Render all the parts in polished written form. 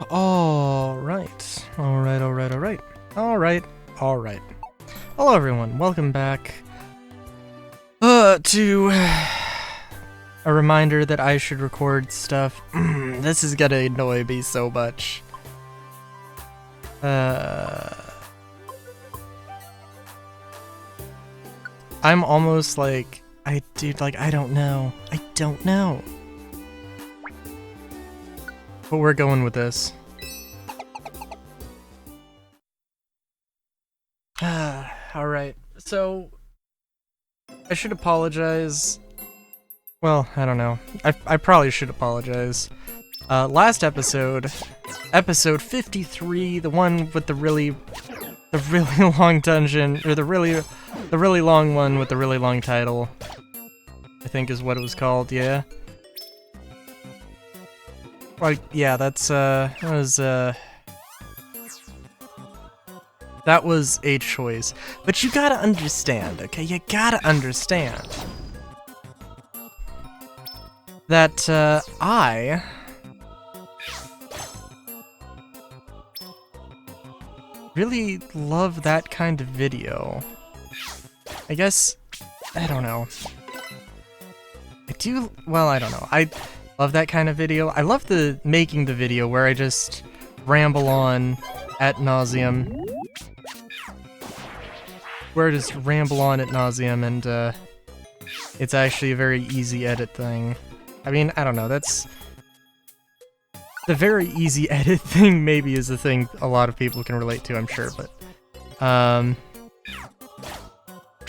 Alright. Alright. Hello everyone, welcome back to a reminder that I should record stuff. This is gonna annoy me so much. I'm almost like, I don't know. But we're going with this. Alright, so I should apologize. Well, I don't know. I probably should apologize. Last episode, episode 53, the one with the really long dungeon, or the really long one with the really long title, I think is what it was called, yeah. Like, yeah, that was a choice. But you gotta understand, okay? You gotta understand that, I really love that kind of video. I guess, I don't know. I don't know. I love that kind of video. I love making the video where I just ramble on ad nauseum. And it's actually a very easy edit thing. I mean, I don't know, that's... The very easy edit thing maybe is the thing a lot of people can relate to, I'm sure, but...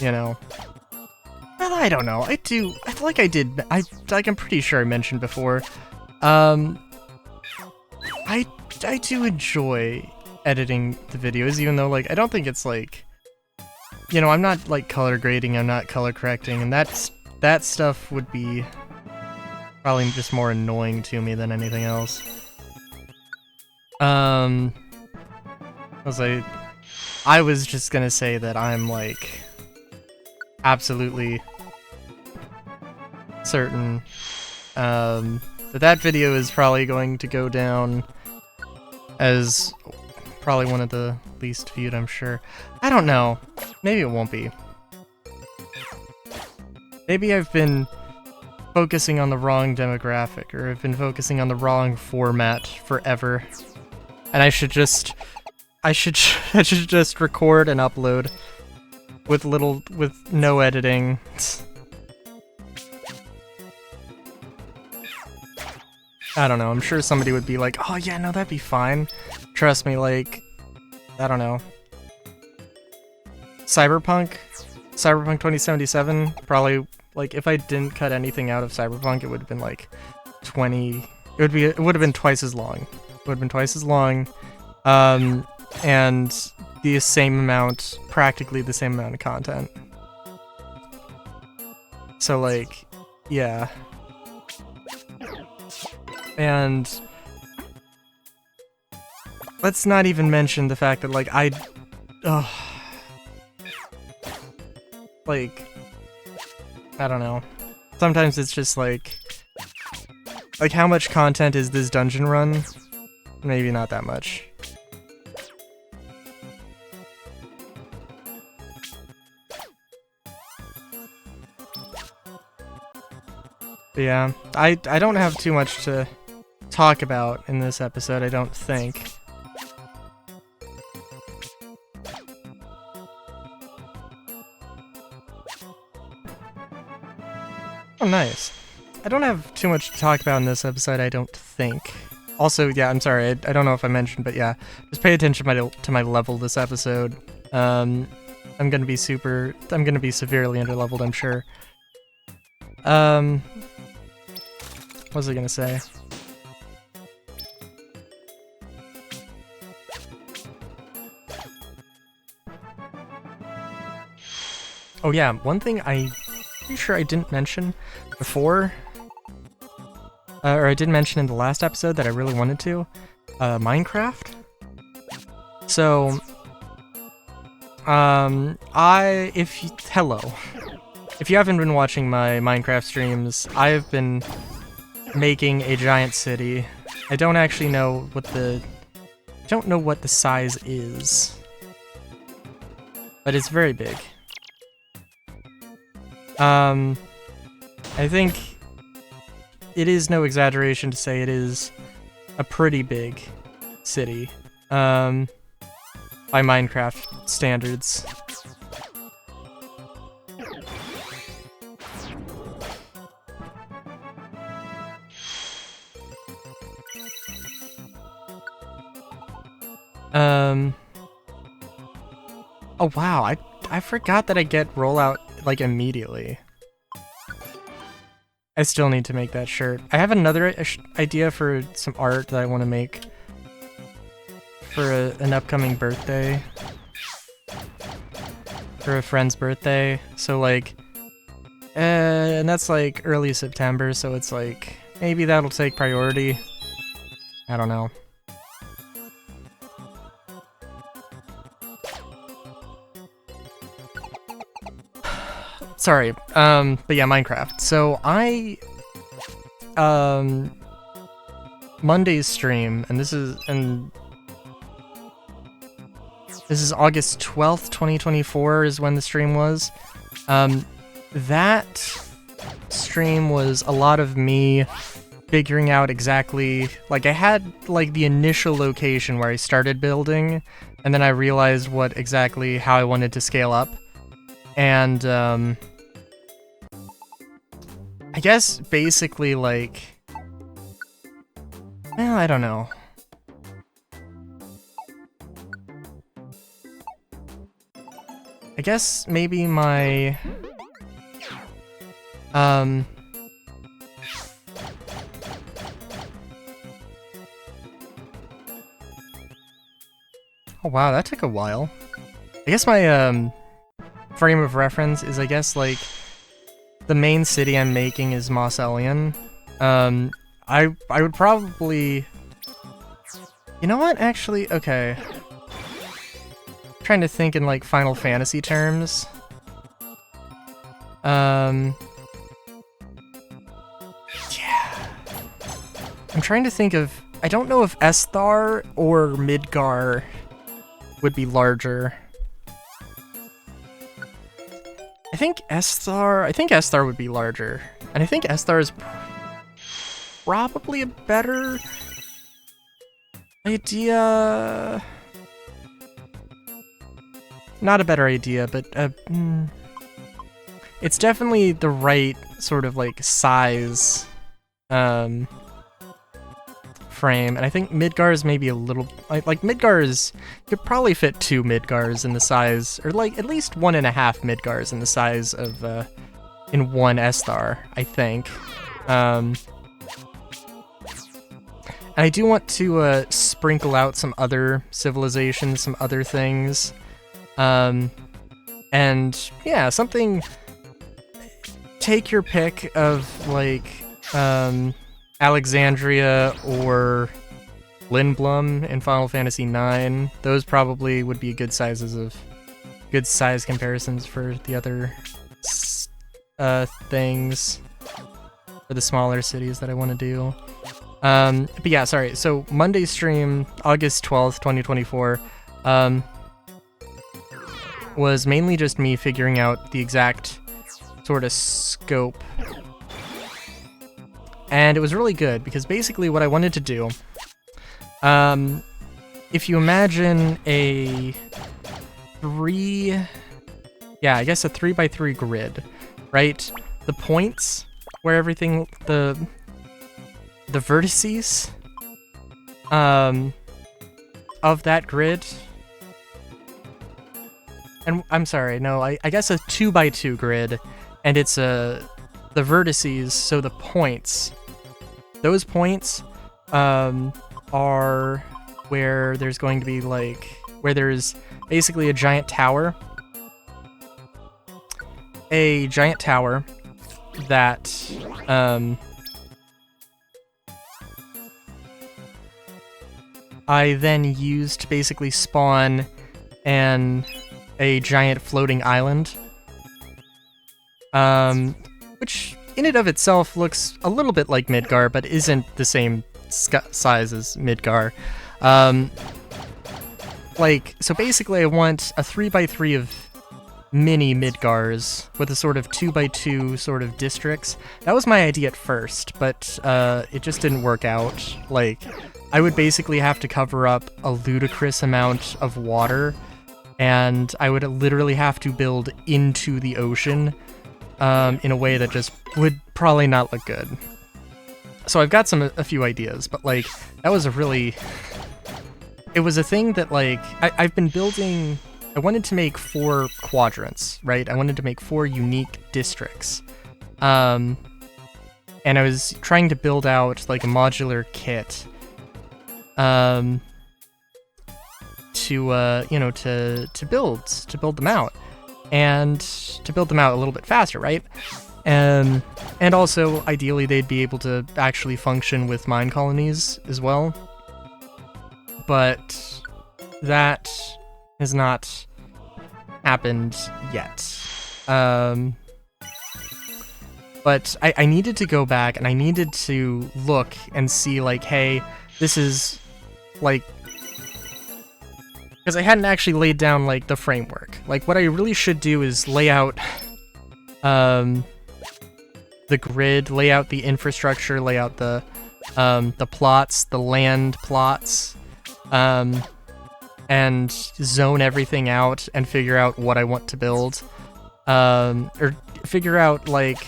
you know... Well, I don't know, I'm pretty sure I mentioned before, I do enjoy editing the videos, even though, like, I don't think it's, like... You know, I'm not, like, color grading, I'm not color correcting, and that stuff would be probably just more annoying to me than anything else. I was just gonna say that I'm, like, absolutely certain that video is probably going to go down as probably one of the least viewed, I'm sure. I don't know. Maybe it won't be. Maybe I've been focusing on the wrong demographic, or I've been focusing on the wrong format forever. And I should just record and upload with no editing. I don't know, I'm sure somebody would be like, oh yeah, no, that'd be fine. Trust me, like, I don't know. Cyberpunk 2077, probably, like, if I didn't cut anything out of Cyberpunk, it would have been like 20, it would have been twice as long. And the same amount, practically the same amount of content. So, like, yeah. And let's not even mention the fact that, like, like, I don't know. Sometimes it's just like how much content is this dungeon run? Maybe not that much. But yeah, I don't have too much to talk about in this episode, I don't think. Oh, nice. I don't have too much to talk about in this episode, I don't think. Also, yeah, I'm sorry, I don't know if I mentioned, but yeah, just pay attention to my level this episode. I'm gonna be severely underleveled, I'm sure. What was I gonna say? Oh yeah, one thing I'm pretty sure I didn't mention before, or I didn't mention in the last episode that I really wanted to, Minecraft. So, hello. If you haven't been watching my Minecraft streams, I've been making a giant city I don't actually know what the... I don't know what the size is. But it's very big. I think it is no exaggeration to say it is a pretty big city, by Minecraft standards. Oh wow, I forgot that I get rollout, like, immediately. I still need to make that shirt. I have another idea for some art that I want to make for an upcoming birthday. For a friend's birthday. So, like, and that's, like, early September, so it's, like, maybe that'll take priority. I don't know. Sorry, but yeah, Minecraft. So Monday's stream, and this is August 12th, 2024 is when the stream was. That stream was a lot of me figuring out exactly, like, I had, like, the initial location where I started building, and then I realized how I wanted to scale up. And, I guess basically, like, well, I don't know. I guess maybe my, oh wow, that took a while. I guess my, frame of reference is, I guess, like, the main city I'm making is Mos Ellion. I would probably... You know what, actually? Okay. I'm trying to think in, like, Final Fantasy terms. Yeah. I'm trying to think of... I don't know if Esthar or Midgar would be larger. I think Esthar would be larger. And I think Esthar is probably a better idea. Not a better idea, but it's definitely the right sort of, like, size frame, and I think Midgar is maybe a little, like Midgar is, could probably fit 2 Midgars in the size, or like at least 1.5 Midgars in the size of in one Esthar, I think. And I do want to sprinkle out some other civilizations, some other things, and yeah, something. Take your pick of, like, Alexandria or Lindblum in Final Fantasy IX. Those probably would be good size comparisons for the other things, for the smaller cities that I want to do. But yeah, sorry. So Monday stream, August 12th, 2024, was mainly just me figuring out the exact sort of scope. And it was really good, because basically what I wanted to do, if you imagine a 3x3 grid, right? The points where everything, the vertices, of that grid, and I'm sorry, no, I guess a 2x2 grid, and it's the vertices, so the points. Those points are where there's going to be, like, where there's basically a giant tower. A giant tower that I then used to basically spawn a giant floating island. Which in and of itself looks a little bit like Midgar, but isn't the same size as Midgar. Like, so basically I want a 3x3 of mini Midgars with a sort of 2x2 sort of districts. That was my idea at first, but it just didn't work out. Like, I would basically have to cover up a ludicrous amount of water, and I would literally have to build into the ocean in a way that just would probably not look good. So I've got a few ideas, but like, that was a really... It was a thing that like, I've been building... I wanted to make 4 quadrants, right? I wanted to make 4 unique districts. And I was trying to build out like a modular kit to you know, to build them out, and to build them out a little bit faster, right? And also ideally they'd be able to actually function with mine colonies as well. But that has not happened yet. But I needed to go back and I needed to look and see like, hey, this is like, because I hadn't actually laid down like the framework. Like what I really should do is lay out the grid, lay out the infrastructure, lay out the plots, the land plots, and zone everything out and figure out what I want to build, or figure out like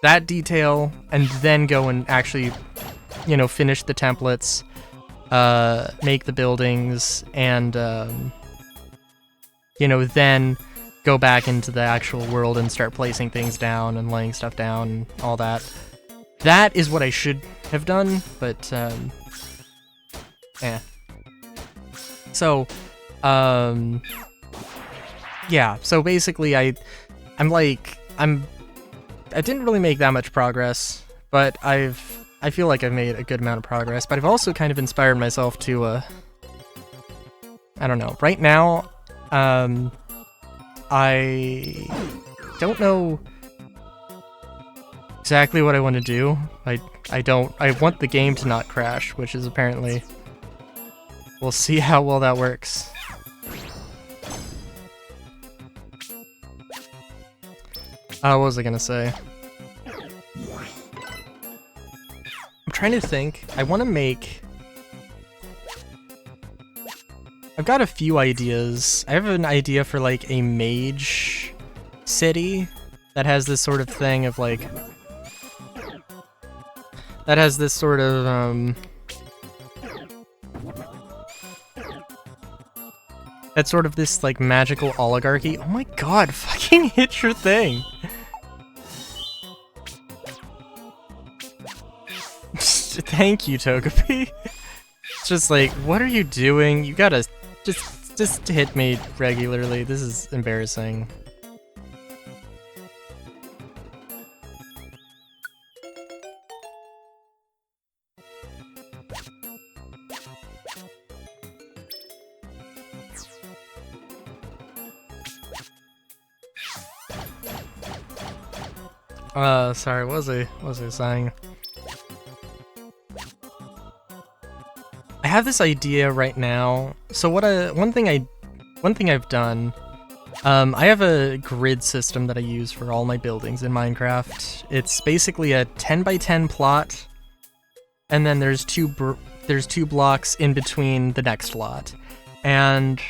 that detail, and then go and actually, you know, finish the templates, make the buildings, and you know, then go back into the actual world and start placing things down and laying stuff down and all that. That is what I should have done, but yeah. So, yeah. So basically, I didn't really make that much progress, but I feel like I've made a good amount of progress. But I've also kind of inspired myself to, I don't know. Right now, I don't know exactly what I want to do. I want the game to not crash, which is apparently... We'll see how well that works. What was I gonna say? I'm trying to think. I want to make... I've got a few ideas. I have an idea for like a mage city that has this sort of thing of like... That has this sort of, that's sort of this, like, magical oligarchy. Oh my god, fucking hit your thing! Thank you, Togepi. It's just like, what are you doing? You gotta just hit me regularly. This is embarrassing. Sorry, what was I saying? I have this idea right now. So one thing I've done, I have a grid system that I use for all my buildings in Minecraft. It's basically a 10x10 plot, and then there's two blocks in between the next lot. And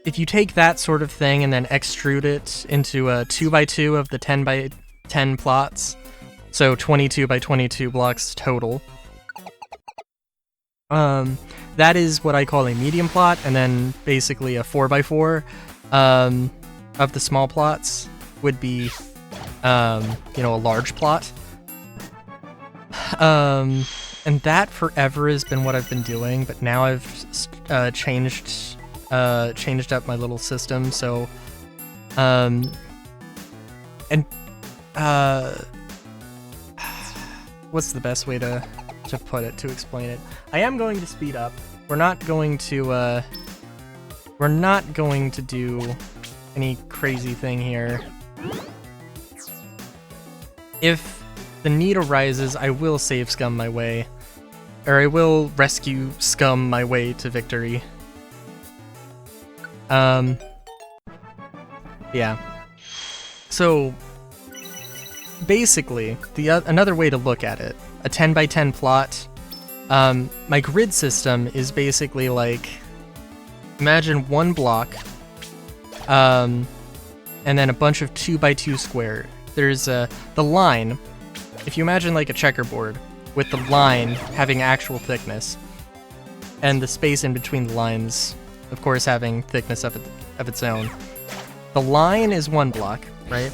if you take that sort of thing and then extrude it into a 2x2 of the 10x10 plots, so 22x22 blocks total, that is what I call a medium plot, and then basically a 4x4 of the small plots would be, you know, a large plot. And that forever has been what I've been doing, but now I've changed up my little system, so what's the best way to put it, to explain it? I am going to speed up. We're not going to do any crazy thing here. If the need arises, I will save Scum my way. Or I will rescue Scum my way to victory. Yeah. So, basically, another way to look at it, a 10 by 10 plot, my grid system is basically like, imagine one block, and then a bunch of 2 by 2 square. There's the line, if you imagine like a checkerboard, with the line having actual thickness, and the space in between the lines, of course, having thickness of its own. The line is one block, right?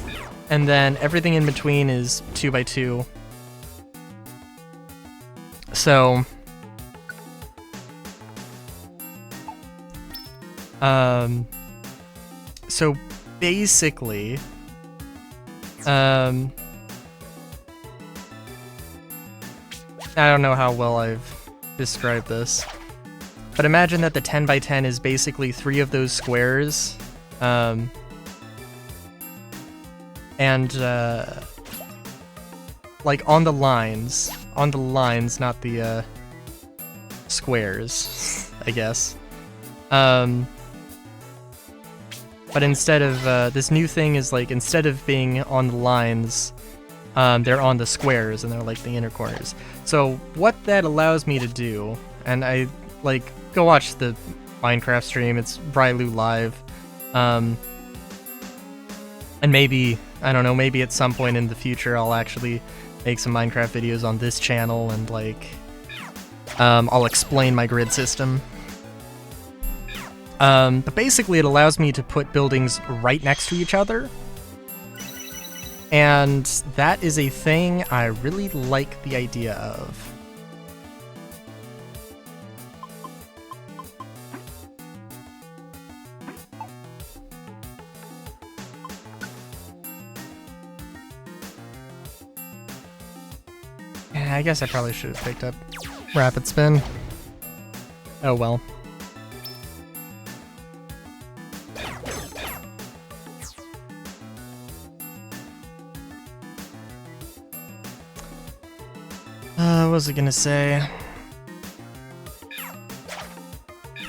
And then everything in between is 2 by 2. So, so basically, I don't know how well I've described this, but imagine that the 10 by 10 is basically 3 of those squares, and like on the lines, not the squares, I guess. But instead of this new thing is like, instead of being on the lines, they're on the squares, and they're like the inner corners. So what that allows me to do, and I like go watch the Minecraft stream, it's Brylu Live, and maybe, I don't know, maybe at some point in the future I'll actually make some Minecraft videos on this channel, and like I'll explain my grid system. But basically it allows me to put buildings right next to each other, and that is a thing I really like the idea of. I guess I probably should have picked up Rapid Spin. Oh well. What was I gonna say?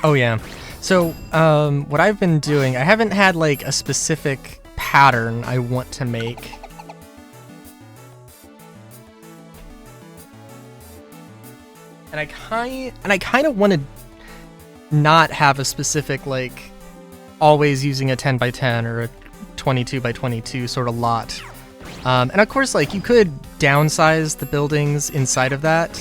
Oh yeah. So, what I've been doing, I haven't had like a specific pattern I want to make. And I kind of want to not have a specific, like, always using a 10 by 10 or a 22 by 22 sort of lot. And of course, like, you could downsize the buildings inside of that.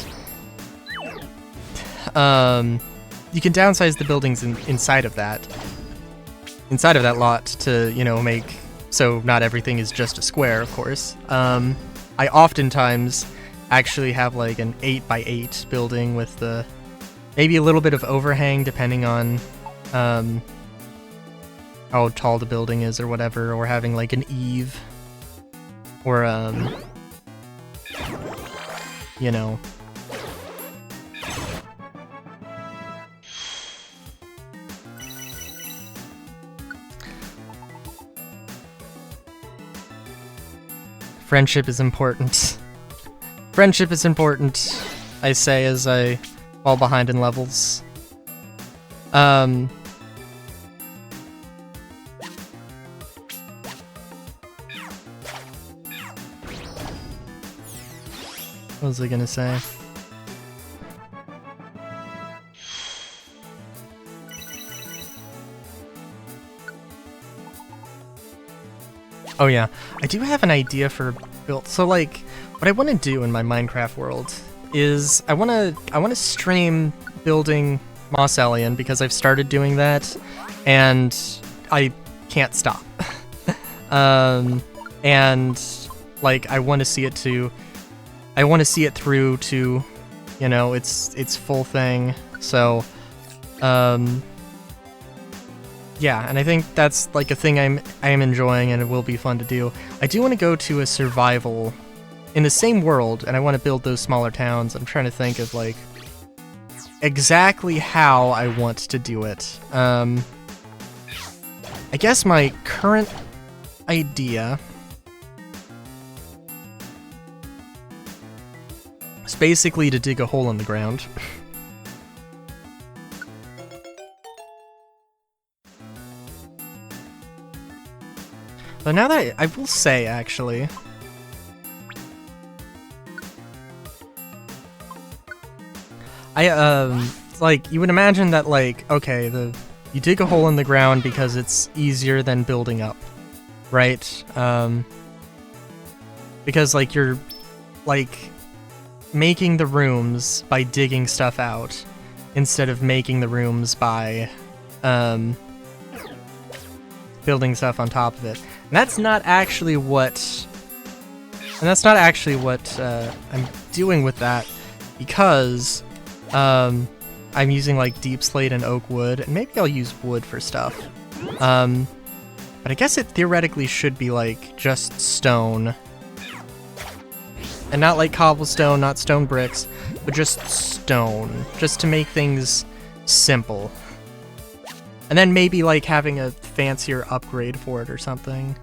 You can downsize the buildings inside of that lot to, you know, make so not everything is just a square, of course. I oftentimes actually have like an 8 by 8 building with the maybe a little bit of overhang depending on how tall the building is or whatever, or having like an eave, or you know. Friendship is important. Friendship is important, I say as I fall behind in levels. What was I gonna say? Oh yeah, I do have an idea for build. So like, what I want to do in my Minecraft world is I want to stream building Moss Alien, because I've started doing that and I can't stop. And like I want to see it through to, you know, its full thing. So yeah, and I think that's like a thing I am enjoying, and it will be fun to do. I do want to go to a survival in the same world, and I want to build those smaller towns. I'm trying to think of like exactly how I want to do it. I guess my current idea It's basically to dig a hole in the ground. But now that I will say, actually, like, you would imagine that, like, okay, you dig a hole in the ground because it's easier than building up, right? Because, like, you're, like, making the rooms by digging stuff out instead of making the rooms by, building stuff on top of it. And that's not actually what... I'm doing with that, because I'm using like deep slate and oak wood, and maybe I'll use wood for stuff. But I guess it theoretically should be like just stone. And not like cobblestone, not stone bricks, but just stone. Just to make things simple. And then maybe like having a fancier upgrade for it or something.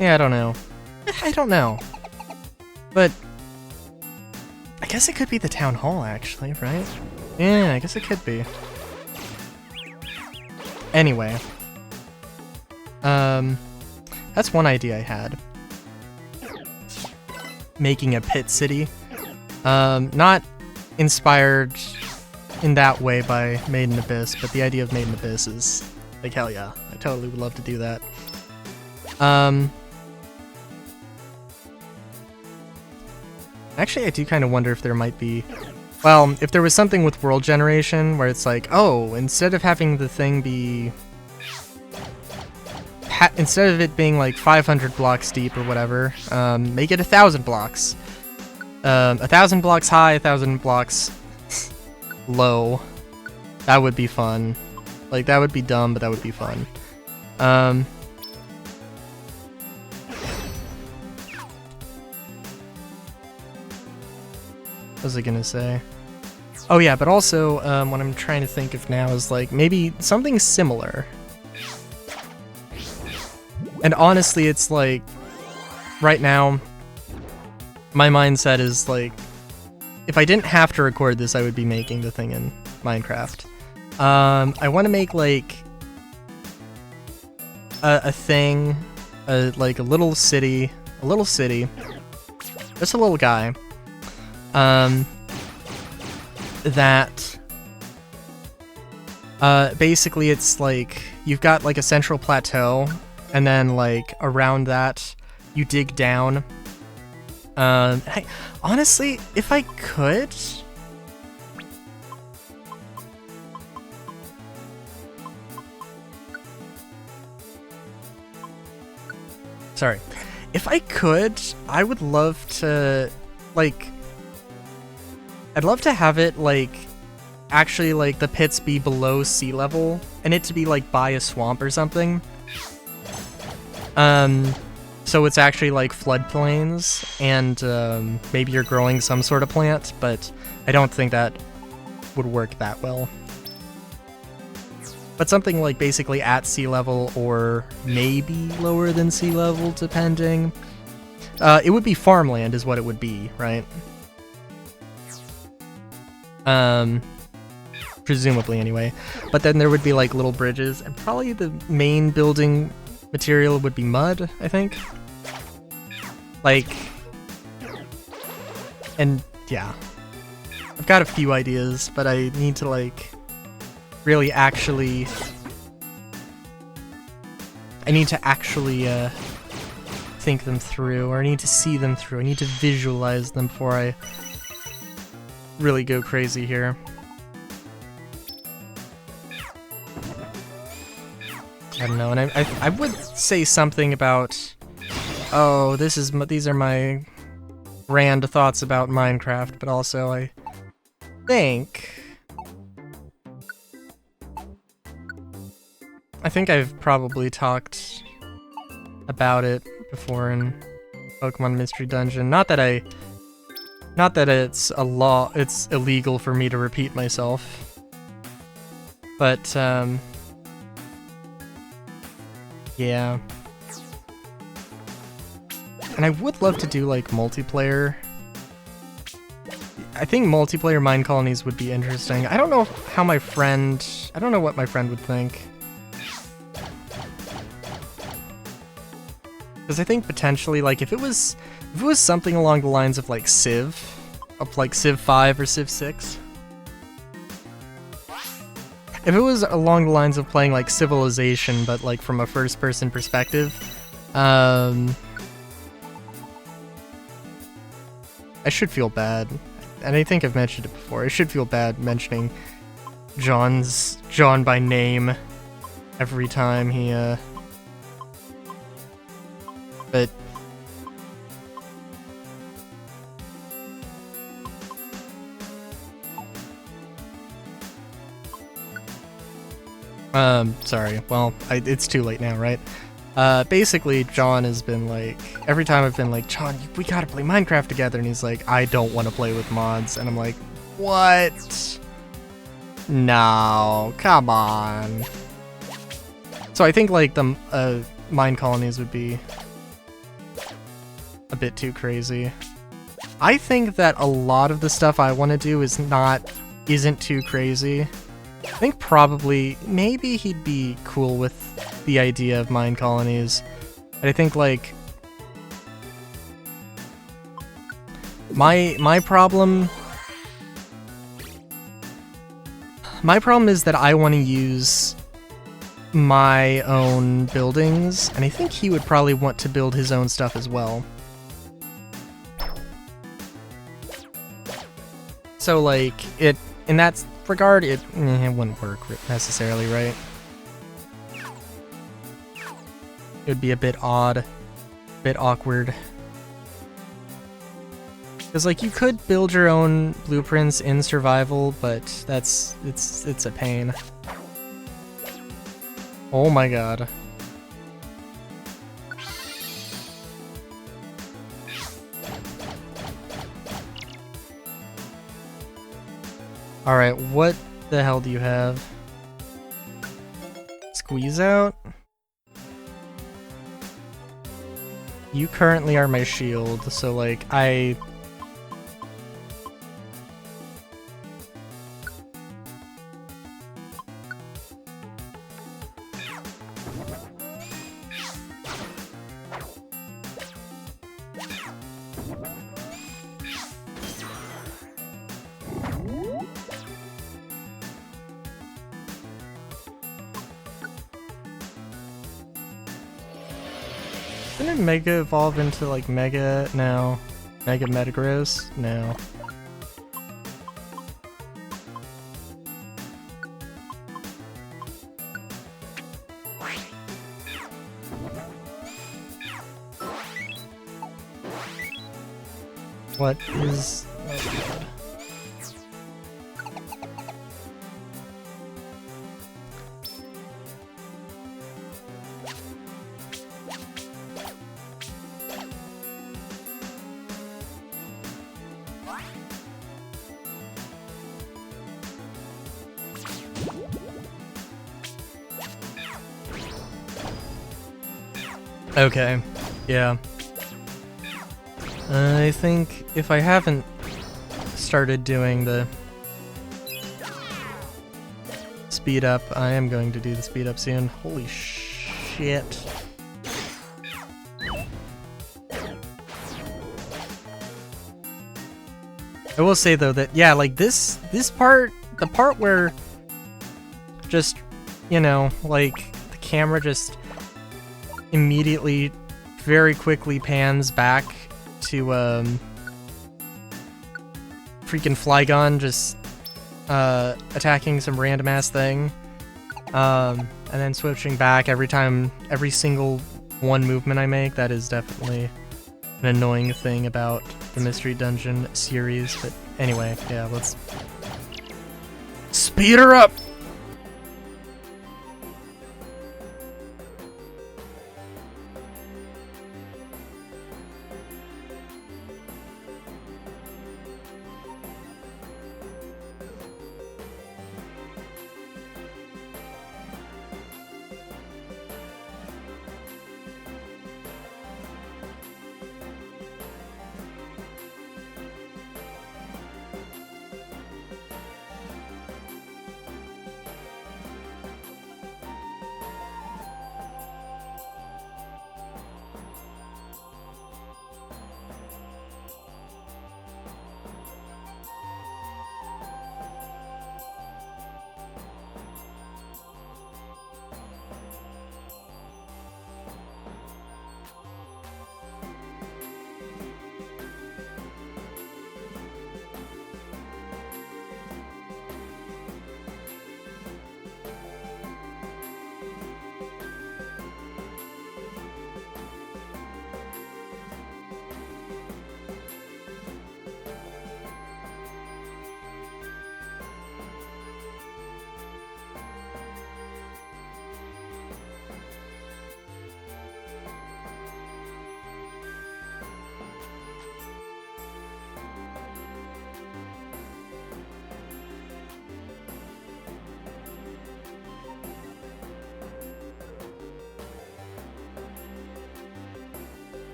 Yeah, I don't know. I don't know. But I guess it could be the town hall, actually, right? Yeah, I guess it could be. Anyway. That's one idea I had. Making a pit city. Not inspired in that way by Made in Abyss, but the idea of Made in Abyss is like, hell yeah. I totally would love to do that. Actually, I do kind of wonder if there might be... Well, if there was something with world generation where it's like, oh, instead of having the thing be... instead of it being like 500 blocks deep or whatever, make it 1,000 blocks. 1,000 blocks high, 1,000 blocks low. That would be fun. Like, that would be dumb, but that would be fun. What was I gonna say? Oh yeah, but also, what I'm trying to think of now is like, maybe something similar. And honestly, it's like, right now, my mindset is like, if I didn't have to record this, I would be making the thing in Minecraft. I want to make like a thing, like a little city, just a little guy, that basically it's like you've got like a central plateau, and then like around that you dig down. Honestly, if I could, sorry, if I could, I would love to, like, I'd love to have it like actually like the pits be below sea level and it to be like by a swamp or something. So it's actually like floodplains, and maybe you're growing some sort of plant, but I don't think that would work that well. But something like basically at sea level, or maybe lower than sea level, depending. It would be farmland is what it would be, right? Presumably anyway. But then there would be like little bridges, and probably the main building material would be mud, I think. Like, and yeah, I've got a few ideas, but I need to like really actually, think them through, or I need to see them through. I need to visualize them before I really go crazy here. I don't know, and I would say something about, oh, these are my grand thoughts about Minecraft, but also I think I've probably talked about it before in Pokemon Mystery Dungeon. Not that it's it's illegal for me to repeat myself, but yeah. And I would love to do like multiplayer. I think multiplayer mine colonies would be interesting. I don't know how my friend... I don't know what my friend would think. Because I think potentially, like, if it was something along the lines of like Civ, of like Civ 5 or Civ 6. If it was along the lines of playing like Civilization, but like from a first-person perspective, I should feel bad. And I think I've mentioned it before. I should feel bad mentioning John by name every time he, but... Sorry. Well, it's too late now, right? Basically, John has been like, every time I've been like, John, we gotta play Minecraft together, and he's like, I don't want to play with mods, and I'm like, what? No, come on. So I think like the mine colonies would be a bit too crazy. I think that a lot of the stuff I want to do isn't too crazy. I think probably, maybe he'd be cool with the idea of mine colonies. But I think, like, my problem is that I want to use my own buildings, and I think he would probably want to build his own stuff as well. So, like, in that regard, it wouldn't work necessarily, right? It would be a bit odd, a bit awkward. Because, like, you could build your own blueprints in survival, but it's a pain. Oh my god. Alright, what the hell do you have? Squeeze out? You currently are my shield, so like, didn't Mega evolve into like Mega? No. Mega Metagross? No. What is... Oh god. Okay, yeah. I think if I haven't started doing the speed up, I am going to do the speed up soon. Holy shit. I will say though that, yeah, like this part, the part where just, you know, like the camera just immediately, very quickly pans back to freaking Flygon just attacking some random ass thing, and then switching back every single one movement I make. That is definitely an annoying thing about the Mystery Dungeon series. But anyway, yeah, let's speed her up.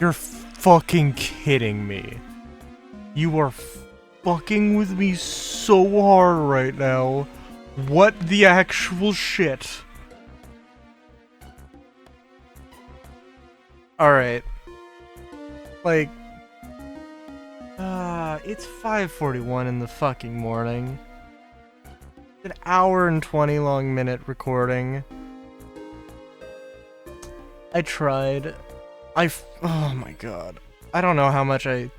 You're fucking kidding me. You are fucking with me so hard right now. What the actual shit? Alright. Like... it's 5:41 in the fucking morning. An hour and 20 long minute recording. I tried. Oh my god. I don't know how much I...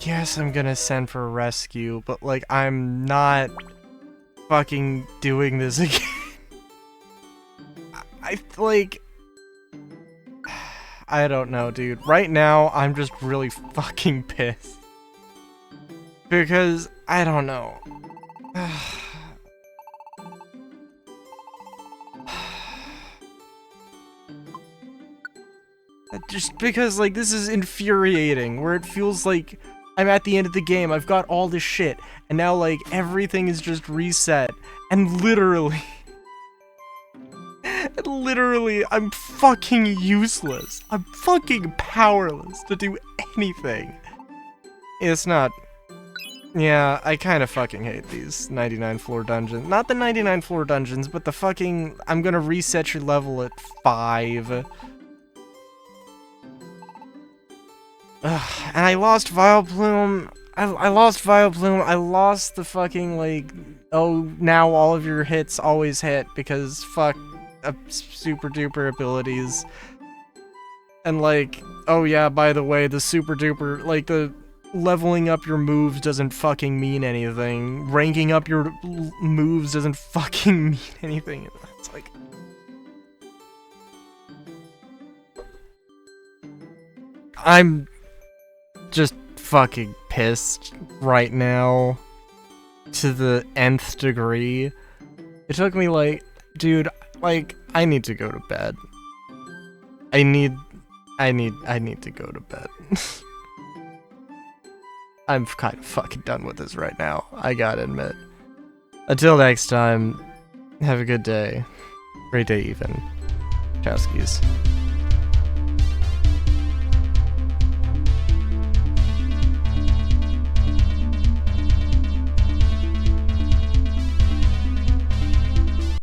Yes, I'm gonna send for a rescue, but like, I'm not fucking doing this again. Like... I don't know, dude. Right now, I'm just really fucking pissed. Because, I don't know. Just because, like, this is infuriating, where it feels like I'm at the end of the game, I've got all this shit, and now, like, everything is just reset, and literally... Literally, I'm fucking useless. I'm fucking powerless to do anything. It's not... Yeah, I kind of fucking hate these 99 floor dungeons. Not the 99 floor dungeons, but the fucking... I'm gonna reset your level at 5. Ugh, and I lost Vileplume. I lost Vileplume. I lost the fucking, like... Oh, now all of your hits always hit, because fuck... super duper abilities. And like, oh yeah, by the way, the super duper, like the leveling up your moves doesn't fucking mean anything. Ranking up your moves doesn't fucking mean anything. It's like... I'm just fucking pissed right now to the nth degree. It took me like, dude, like, I need to go to bed. I need to go to bed. I'm kind of fucking done with this right now, I gotta admit. Until next time, have a good day. Great day even. Chowskis.